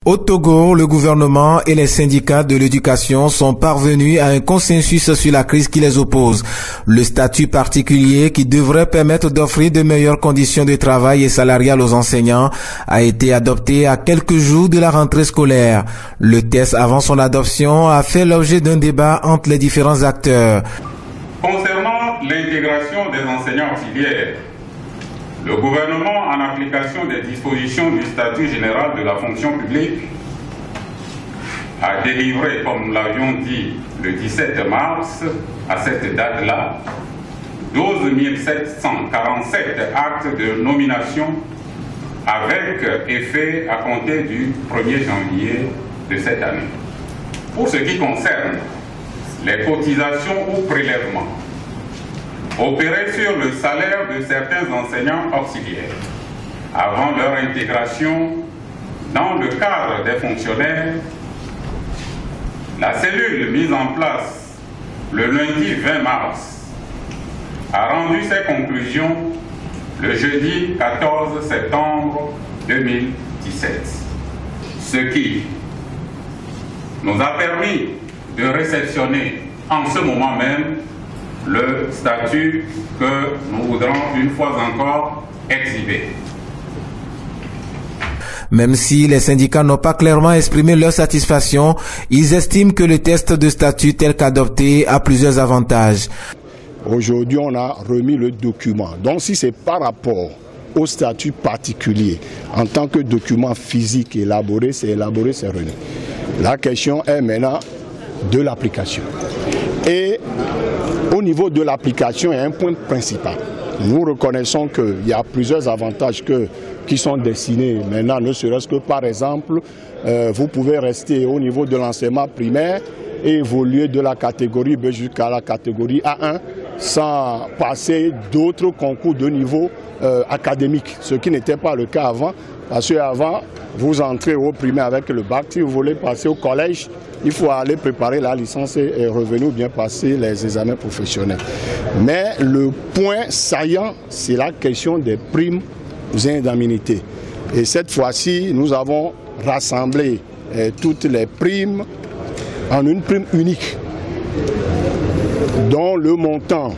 Au Togo, le gouvernement et les syndicats de l'éducation sont parvenus à un consensus sur la crise qui les oppose. Le statut particulier qui devrait permettre d'offrir de meilleures conditions de travail et salariales aux enseignants a été adopté à quelques jours de la rentrée scolaire. Le texte avant son adoption a fait l'objet d'un débat entre les différents acteurs. Concernant l'intégration des enseignants auxiliaires, le gouvernement, en application des dispositions du statut général de la fonction publique, a délivré, comme nous l'avions dit, le 17 mars, à cette date-là, 12 747 actes de nomination avec effet à compter du 1er janvier de cette année. Pour ce qui concerne les cotisations ou prélèvements opérés sur le salaire de certains enseignants auxiliaires avant leur intégration dans le cadre des fonctionnaires, la cellule mise en place le lundi 20 mars a rendu ses conclusions le jeudi 14 septembre 2017, ce qui nous a permis de réceptionner en ce moment même le statut que nous voudrons une fois encore exhiber. Même si les syndicats n'ont pas clairement exprimé leur satisfaction, ils estiment que le test de statut tel qu'adopté a plusieurs avantages. Aujourd'hui, on a remis le document. Donc si c'est par rapport au statut particulier, en tant que document physique élaboré, c'est remis. La question est maintenant de l'application. Et au niveau de l'application, il y a un point principal. Nous reconnaissons qu'il y a plusieurs avantages qui sont dessinés maintenant, ne serait-ce que par exemple, vous pouvez rester au niveau de l'enseignement primaire et évoluer de la catégorie B jusqu'à la catégorie A1 sans passer d'autres concours de niveau académique, ce qui n'était pas le cas avant, parce qu'avant, vous entrez au primaire avec le bac, si vous voulez passer au collège, il faut aller préparer la licence et revenir ou bien passer les examens professionnels. Mais le point saillant, c'est la question des primes aux indemnités. Et cette fois-ci, nous avons rassemblé toutes les primes en une prime unique, dont le montant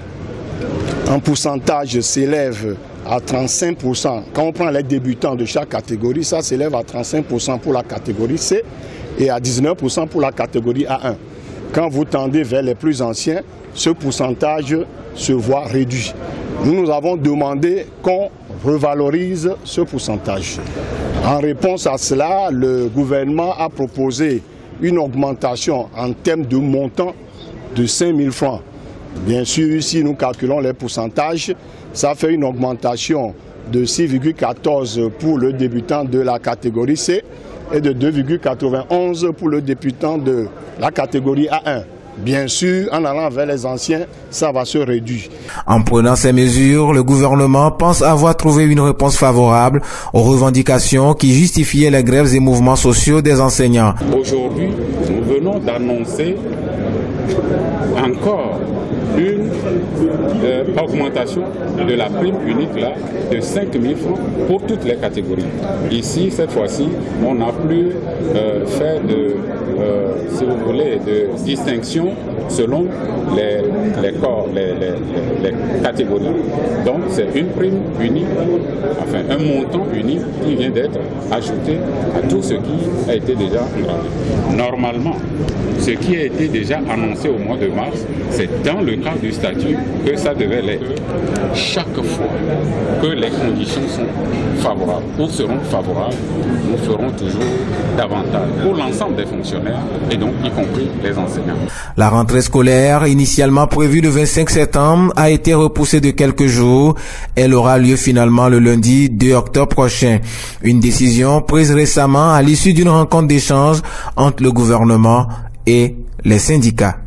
en pourcentage s'élève à 35%. Quand on prend les débutants de chaque catégorie, ça s'élève à 35% pour la catégorie C et à 19% pour la catégorie A1. Quand vous tendez vers les plus anciens, ce pourcentage se voit réduit. Nous avons demandé qu'on revalorise ce pourcentage. En réponse à cela, le gouvernement a proposé une augmentation en termes de montant de 5 000 francs. Bien sûr, si nous calculons les pourcentages, ça fait une augmentation de 6,14 pour le débutant de la catégorie C et de 2,91 pour le débutant de la catégorie A1. Bien sûr, en allant vers les anciens, ça va se réduire. En prenant ces mesures, le gouvernement pense avoir trouvé une réponse favorable aux revendications qui justifiaient les grèves et mouvements sociaux des enseignants. Aujourd'hui, nous venons d'annoncer encore une augmentation de la prime unique là, de 5 000 francs pour toutes les catégories. Ici, cette fois-ci, on n'a plus fait de, si vous voulez, de distinction selon les corps, les catégories. Donc c'est une prime unique, enfin un montant unique qui vient d'être ajouté à tout ce qui a été déjà engravé. Normalement, ce qui a été déjà annoncé au mois de mars, c'est dans le cadre du statut que ça devait l'être. Chaque fois que les conditions sont favorables ou seront favorables, nous ferons toujours davantage pour l'ensemble des fonctionnaires et donc y compris les enseignants. La rentrée scolaire, initialement prévue le 25 septembre, a été repoussée de quelques jours. Elle aura lieu finalement le lundi 2 octobre prochain. Une décision prise récemment à l'issue d'une rencontre d'échange entre le gouvernement et les syndicats.